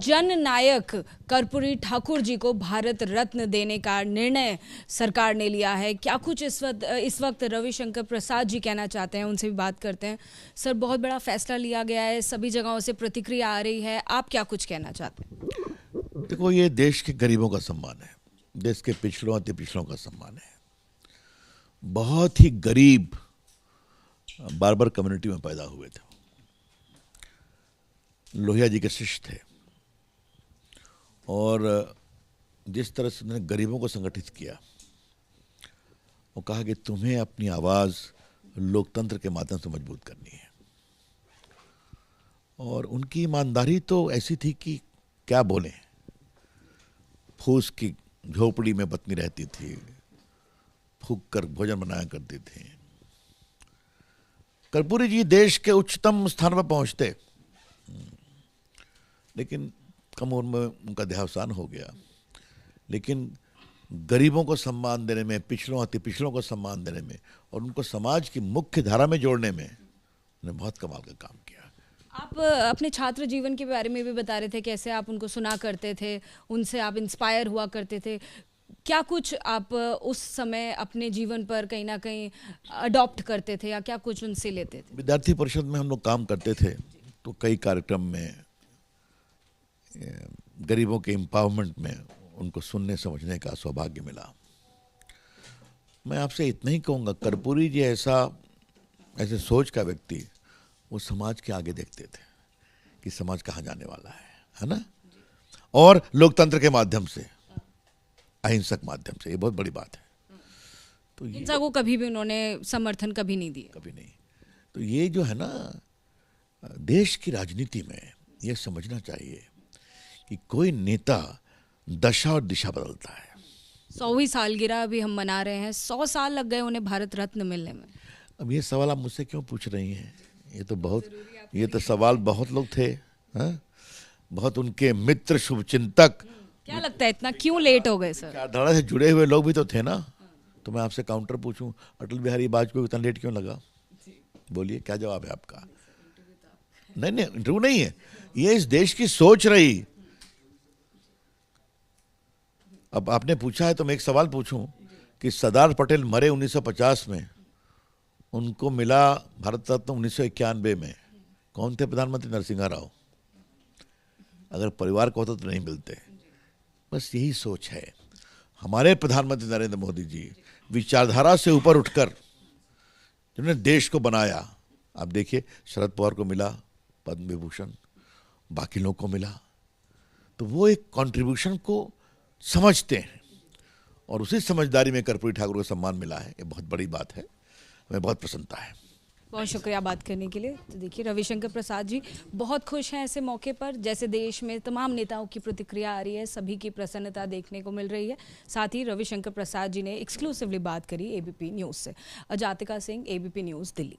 जननायक कर्पूरी ठाकुर जी को भारत रत्न देने का निर्णय सरकार ने लिया है। क्या कुछ इस वक्त रविशंकर प्रसाद जी कहना चाहते हैं, उनसे भी बात करते हैं। सर, बहुत बड़ा फैसला लिया गया है, सभी जगहों से प्रतिक्रिया आ रही है, आप क्या कुछ कहना चाहते हैं? देखो, ये देश के गरीबों का सम्मान है, देश के पिछड़ों अति पिछड़ों का सम्मान है। बहुत ही गरीब बार्बर कम्युनिटी में पैदा हुए थे, लोहिया जी के शिष्य थे, और जिस तरह से उन्होंने गरीबों को संगठित किया, वो कहा कि तुम्हें अपनी आवाज़ लोकतंत्र के माध्यम से मजबूत करनी है। और उनकी ईमानदारी तो ऐसी थी कि क्या बोलें। फूस की झोपड़ी में पत्नी रहती थी, फूंक कर भोजन बनाया करती थी। कर्पूरी जी देश के उच्चतम स्थान पर पहुंचते, लेकिन कम उम्र में उनका देहावसान हो गया। लेकिन गरीबों को सम्मान देने में, पिछड़ों अति पिछड़ों को सम्मान देने में और उनको समाज की मुख्य धारा में जोड़ने में उन्होंने बहुत कमाल का काम किया। आप अपने छात्र जीवन के बारे में भी बता रहे थे, कैसे आप उनको सुना करते थे, उनसे आप इंस्पायर हुआ करते थे। क्या कुछ आप उस समय अपने जीवन पर कहीं ना कहीं अडॉप्ट करते थे या क्या कुछ उनसे लेते थे? विद्यार्थी परिषद में हम लोग काम करते थे, तो कई कार्यक्रम में गरीबों के एम्पावरमेंट में उनको सुनने समझने का सौभाग्य मिला। मैं आपसे इतना ही कहूँगा, कर्पूरी जी ऐसे सोच का व्यक्ति वो समाज के आगे देखते थे कि समाज कहाँ जाने वाला है ना। और लोकतंत्र के माध्यम से, अहिंसक माध्यम से, ये बहुत बड़ी बात है। तो हिंसा को कभी भी उन्होंने समर्थन कभी नहीं दिया, कभी नहीं। तो ये जो है ना, देश की राजनीति में ये समझना चाहिए कि कोई नेता दशा और दिशा बदलता है। 100वीं सालगिरह अभी हम मना रहे हैं, 100 साल लग गए उन्हें भारत रत्न मिलने में। अब ये सवाल आप मुझसे क्यों पूछ रही हैं? ये तो सवाल बहुत लोग थे, हाँ? बहुत उनके मित्र, शुभचिंतक। क्या लगता है इतना क्यों लेट हो गए सर? विचारधारा से जुड़े हुए लोग भी तो थे ना। तो मैं आपसे काउंटर पूछूं, अटल बिहारी वाजपेयी को इतना लेट क्यों लगा? बोलिए, क्या जवाब है आपका? नहीं, इंटरव्यू नहीं है, ये इस देश की सोच रही। अब आपने पूछा है तो मैं एक सवाल पूछूं कि सरदार पटेल मरे 1950 में, उनको मिला भारत रत्न 1991 में। कौन थे प्रधानमंत्री? नरसिंह राव। अगर परिवार को होता तो नहीं मिलते। बस यही सोच है। हमारे प्रधानमंत्री नरेंद्र मोदी जी विचारधारा से ऊपर उठकर जिन्होंने देश को बनाया। आप देखिए, शरद पवार को मिला पद्म विभूषण, बाकी लोगों को मिला। तो वो एक कंट्रीब्यूशन को समझते हैं और उसी समझदारी में कर्पूरी ठाकुर को सम्मान मिला है। ये बहुत बड़ी बात है, हमें बहुत प्रसन्नता है। बहुत शुक्रिया बात करने के लिए। तो देखिए, रविशंकर प्रसाद जी बहुत खुश हैं ऐसे मौके पर। जैसे देश में तमाम नेताओं की प्रतिक्रिया आ रही है, सभी की प्रसन्नता देखने को मिल रही है। साथ ही रविशंकर प्रसाद जी ने एक्सक्लूसिवली बात करी एबीपी न्यूज़ से। Ajatika Singh, ABP news, Delhi.